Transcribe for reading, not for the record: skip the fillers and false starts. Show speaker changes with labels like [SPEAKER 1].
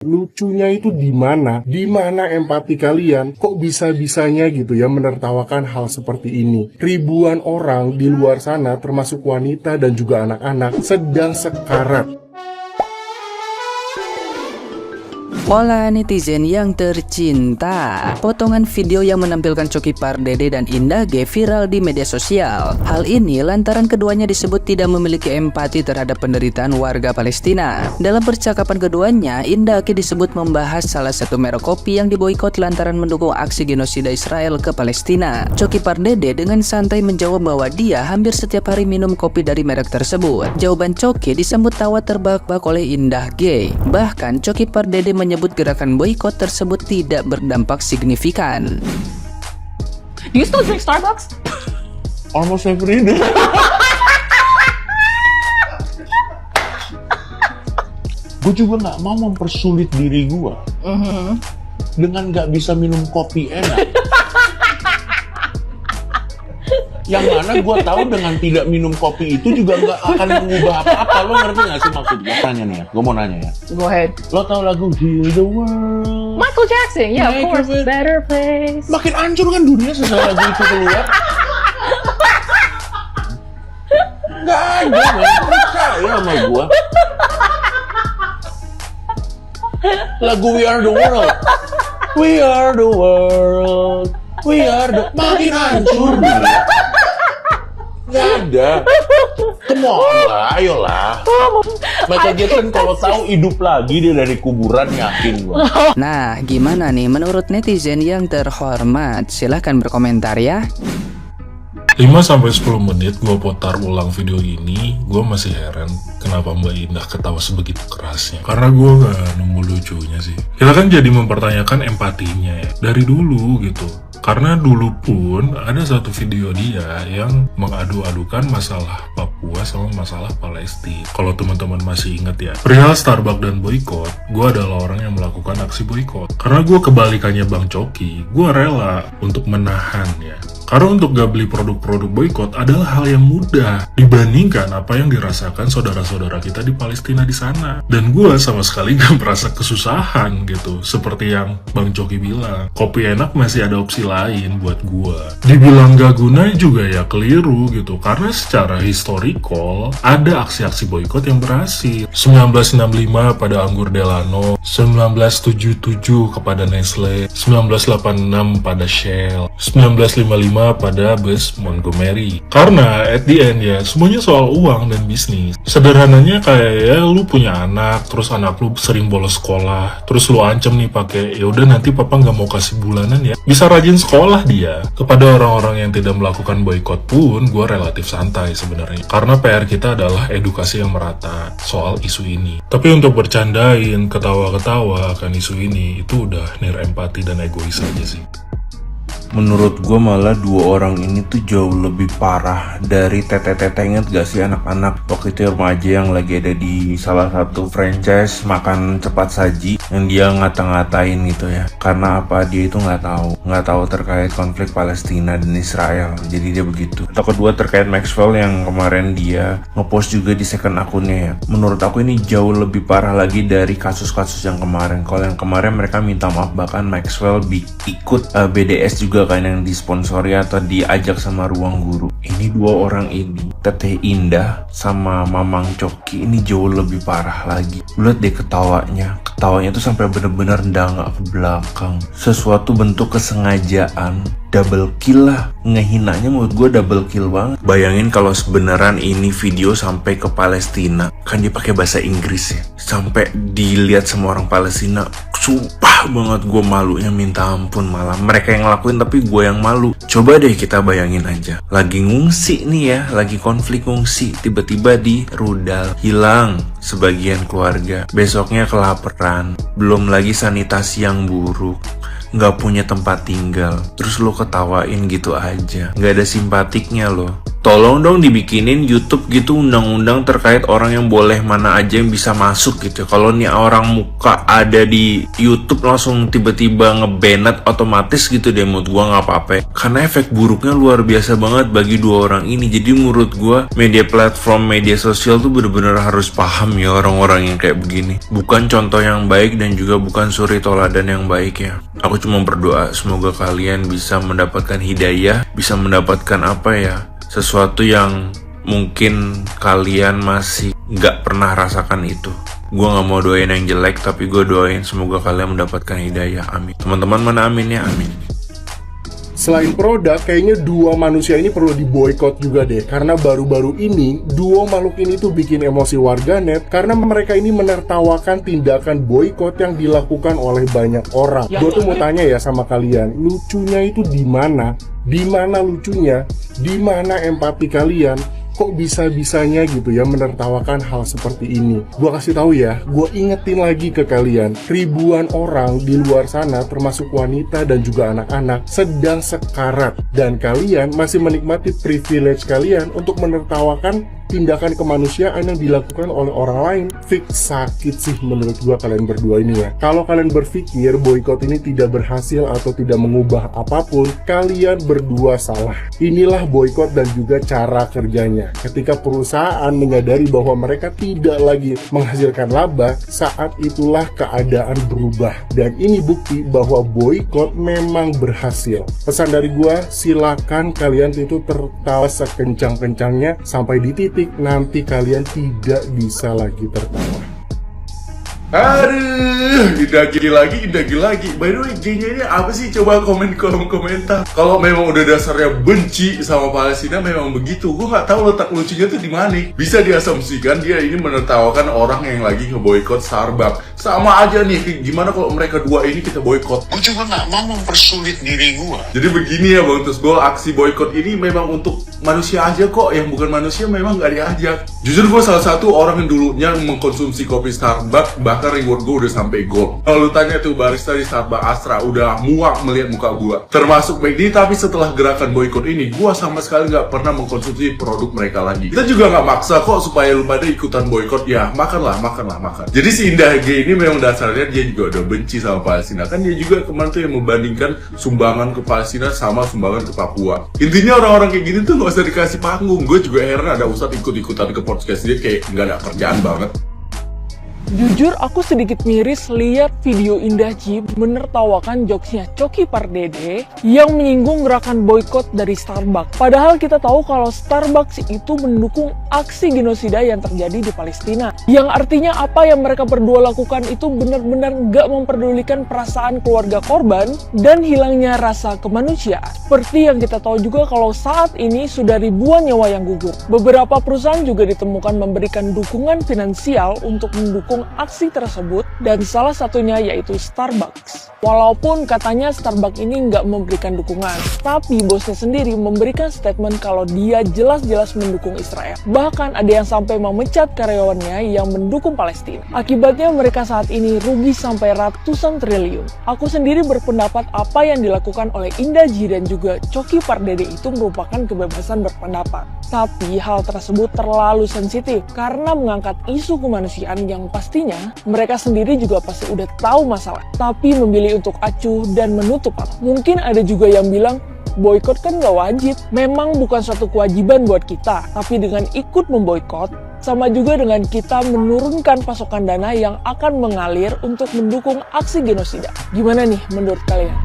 [SPEAKER 1] Lucunya itu di mana? Di mana empati kalian? Kok bisa-bisanya gitu ya menertawakan hal seperti ini? Ribuan orang di luar sana, termasuk wanita dan juga anak-anak, sedang sekarat.
[SPEAKER 2] Pola netizen yang tercinta. Potongan video yang menampilkan Coki Pardede dan Indah G viral di media sosial. Hal ini lantaran keduanya disebut tidak memiliki empati terhadap penderitaan warga Palestina. Dalam percakapan keduanya, Indah G disebut membahas salah satu merek kopi yang diboikot lantaran mendukung aksi genosida Israel ke Palestina. Coki Pardede dengan santai menjawab bahwa dia hampir setiap hari minum kopi dari merek tersebut. Jawaban Coki disambut tawa terbahak-bahak oleh Indah G. Bahkan Coki Pardede menyebut gerakan boikot tersebut tidak berdampak signifikan.
[SPEAKER 3] Do you still drink Starbucks?
[SPEAKER 4] Almost every day. Gue juga nggak mau mempersulit diri gue dengan nggak bisa minum kopi enak. Yang mana gue tahu dengan tidak minum kopi itu juga nggak akan mengubah apa-apa. Lo ngerti nggak sih maksud gue? Tanya nih ya, gue mau nanya ya.
[SPEAKER 3] Go ahead.
[SPEAKER 4] Lo tau lagu Heal the World?
[SPEAKER 3] Michael Jackson, yeah, of
[SPEAKER 4] Make
[SPEAKER 3] course.
[SPEAKER 4] it
[SPEAKER 3] Better Place.
[SPEAKER 4] Makin hancur kan dunia setelah lagu itu keluar. Nggak ada, men. Percaya sama gue. Lagu We Are the World. We are the world. We are the... Makin hancur dunia. Nggak ada. Come on lah, ayolah. Michael Jackson kalau tahu hidup lagi dia dari kuburan, yakin gua.
[SPEAKER 2] Nah, gimana nih menurut netizen yang terhormat? Silahkan berkomentar ya.
[SPEAKER 5] 5-10 menit gue putar ulang video ini, gue masih heran kenapa Mbak Indah ketawa sebegitu kerasnya. Karena gue gak nemu lucunya sih. Kita kan jadi mempertanyakan empatinya ya, dari dulu gitu. Karena dulu pun ada satu video dia yang mengadu-adukan masalah Papua sama masalah Palestina. Kalau teman-teman masih ingat ya, perihal Starbucks dan boykot, gue adalah orang yang melakukan aksi boykot. Karena gue kebalikannya Bang Coki, gue rela untuk menahan ya. Karena untuk gak beli produk-produk boykot adalah hal yang mudah dibandingkan apa yang dirasakan saudara-saudara kita di Palestina di sana. Dan gue sama sekali gak merasa kesusahan gitu. Seperti yang Bang Coki bilang, kopi enak masih ada opsi lain buat gue. Dibilang gak guna juga ya keliru gitu. Karena secara historical ada aksi-aksi boykot yang berhasil. 1965 pada Anggur Delano, 1977 kepada Nestle, 1986 pada Shell, 1955 pada bus Montgomery. Karena at the end ya semuanya soal uang dan bisnis. Sederhananya kayak ya lu punya anak, terus anak lu sering bolos sekolah, terus lu ancam nih pakai ya udah nanti papa nggak mau kasih bulanan ya, bisa rajin sekolah dia. Kepada orang-orang yang tidak melakukan boykot pun gue relatif santai sebenarnya, karena PR kita adalah edukasi yang merata soal isu ini. Tapi untuk bercandain, ketawa-ketawa akan isu ini itu udah nir empati dan egois aja sih.
[SPEAKER 6] Menurut gue malah dua orang ini tuh jauh lebih parah dari tete-tete. Ingat gak sih anak-anak waktu itu remaja yang lagi ada di salah satu franchise makan cepat saji yang dia ngata-ngatain gitu ya, karena apa dia itu nggak tahu terkait konflik Palestina dan Israel, jadi dia begitu. Atau kedua terkait Maxwell yang kemarin dia ngepost juga di second akunnya ya. Menurut aku ini jauh lebih parah lagi dari kasus-kasus yang kemarin. Kalau yang kemarin mereka minta maaf, bahkan Maxwell ikut BDS juga kan yang disponsori atau diajak sama Ruang Guru. Ini dua orang ini, Teteh Indah sama Mamang Coki, ini jauh lebih parah lagi. Lihat deh ketawanya tuh sampai bener-bener nggak ke belakang. Sesuatu bentuk kesengajaan, double kill lah. Ngehinanya menurut gue double kill banget. Bayangin kalau sebenaran ini video sampai ke Palestina, kan dia pakai bahasa Inggris ya, sampai dilihat sama orang Palestina. Sumpah banget gue malunya minta ampun, malah mereka yang ngelakuin tapi gue yang malu. Coba deh kita bayangin aja, lagi ngungsi nih ya, lagi konflik ngungsi, tiba-tiba di rudal, hilang sebagian keluarga, besoknya kelaparan, belum lagi sanitasi yang buruk, nggak punya tempat tinggal, terus lo ketawain gitu aja, nggak ada simpatiknya lo. Tolong dong dibikinin YouTube gitu undang-undang terkait orang yang boleh mana aja yang bisa masuk gitu. Kalau nih orang muka ada di YouTube langsung tiba-tiba ngebanet otomatis gitu deh, menurut gua nggak apa-apa. Karena efek buruknya luar biasa banget bagi dua orang ini. Jadi menurut gua media platform media sosial tuh bener-bener harus paham ya orang-orang yang kayak begini. Bukan contoh yang baik dan juga bukan suri toladan yang baik ya. Aku cuma berdoa semoga kalian bisa mendapatkan hidayah, bisa mendapatkan apa ya, sesuatu yang mungkin kalian masih gak pernah rasakan itu. Gue gak mau doain yang jelek, tapi gue doain semoga kalian mendapatkan hidayah, amin. Teman-teman mana amin ya, amin.
[SPEAKER 1] Selain produk, kayaknya dua manusia ini perlu diboykot juga deh. Karena baru-baru ini, dua makhluk ini tuh bikin emosi warganet karena mereka ini menertawakan tindakan boykot yang dilakukan oleh banyak orang. Gue tuh mau tanya ya sama kalian, lucunya itu di mana? Di mana lucunya? Di mana empati kalian? Kok bisa-bisanya gitu ya menertawakan hal seperti ini? Gua kasih tahu ya, gua ingetin lagi ke kalian, ribuan orang di luar sana termasuk wanita dan juga anak-anak sedang sekarat, dan kalian masih menikmati privilege kalian untuk menertawakan tindakan kemanusiaan yang dilakukan oleh orang lain. Fix sakit sih menurut gua kalian berdua ini ya. Kalau kalian berpikir boykot ini tidak berhasil atau tidak mengubah apapun, kalian berdua salah. Inilah boykot dan juga cara kerjanya. Ketika perusahaan menyadari bahwa mereka tidak lagi menghasilkan laba, saat itulah keadaan berubah. Dan ini bukti bahwa boykot memang berhasil. Pesan dari gua, silakan kalian itu tertawa sekencang-kencangnya sampai di titik nanti kalian tidak bisa lagi tertawa.
[SPEAKER 4] Aduh, indagi lagi. By the way, G-nya ini apa sih? Coba komen kolom komentar. Kalau memang udah dasarnya benci sama Palestina, memang begitu. Gue nggak tahu letak lucunya tuh di mana. Bisa diasumsikan dia ini menertawakan orang yang lagi ngeboikot Starbucks. Sama aja nih, gimana kalau mereka dua ini kita boikot?
[SPEAKER 7] Gue juga nggak mau mempersulit diri gue.
[SPEAKER 4] Jadi begini ya Bang Tusgol, aksi boikot ini memang untuk manusia aja kok. Yang bukan manusia memang nggak diajak. Jujur gue salah satu orang yang dulunya mengkonsumsi kopi Starbucks, bahkan reward gue udah sampai gold. Kalau lu tanya tuh barista di Starbucks Astra udah muak melihat muka gue, termasuk baik ini. Tapi setelah gerakan boykot ini, gue sama sekali nggak pernah mengkonsumsi produk mereka lagi. Kita juga nggak maksa kok supaya lu pada ikutan boykot. Ya makan. Jadi si Indah G ini memang dasarnya dia juga udah benci sama Palestina. Kan dia juga kemarin tuh yang membandingkan sumbangan ke Palestina sama sumbangan ke Papua. Intinya orang-orang kayak gini tuh nggak usah dikasih panggung. Gue juga heran ada ustadz ikut-ikutan ke podcast dia, kayak nggak ada kerjaan banget.
[SPEAKER 8] Jujur aku sedikit miris lihat video Indah Ji menertawakan jokesnya Coki Pardede yang menyinggung gerakan boykot dari Starbucks. Padahal kita tahu kalau Starbucks itu mendukung aksi genosida yang terjadi di Palestina. Yang artinya apa yang mereka berdua lakukan itu benar-benar gak memperdulikan perasaan keluarga korban dan hilangnya rasa kemanusiaan. Seperti yang kita tahu juga kalau saat ini sudah ribuan nyawa yang gugur. Beberapa perusahaan juga ditemukan memberikan dukungan finansial untuk mendukung aksi tersebut, dan salah satunya yaitu Starbucks. Walaupun katanya Starbucks ini nggak memberikan dukungan, tapi bosnya sendiri memberikan statement kalau dia jelas-jelas mendukung Israel. Bahkan ada yang sampai memecat karyawannya yang mendukung Palestina. Akibatnya mereka saat ini rugi sampai ratusan triliun. Aku sendiri berpendapat apa yang dilakukan oleh Indah Ji dan juga Coki Pardede itu merupakan kebebasan berpendapat. Tapi hal tersebut terlalu sensitif karena mengangkat isu kemanusiaan yang pastinya mereka sendiri juga pasti udah tahu masalah, tapi memilih untuk acuh dan menutup mata. Mungkin ada juga yang bilang boykot kan gak wajib, memang bukan suatu kewajiban buat kita, tapi dengan ikut memboykot sama juga dengan kita menurunkan pasokan dana yang akan mengalir untuk mendukung aksi genosida. Gimana nih menurut kalian?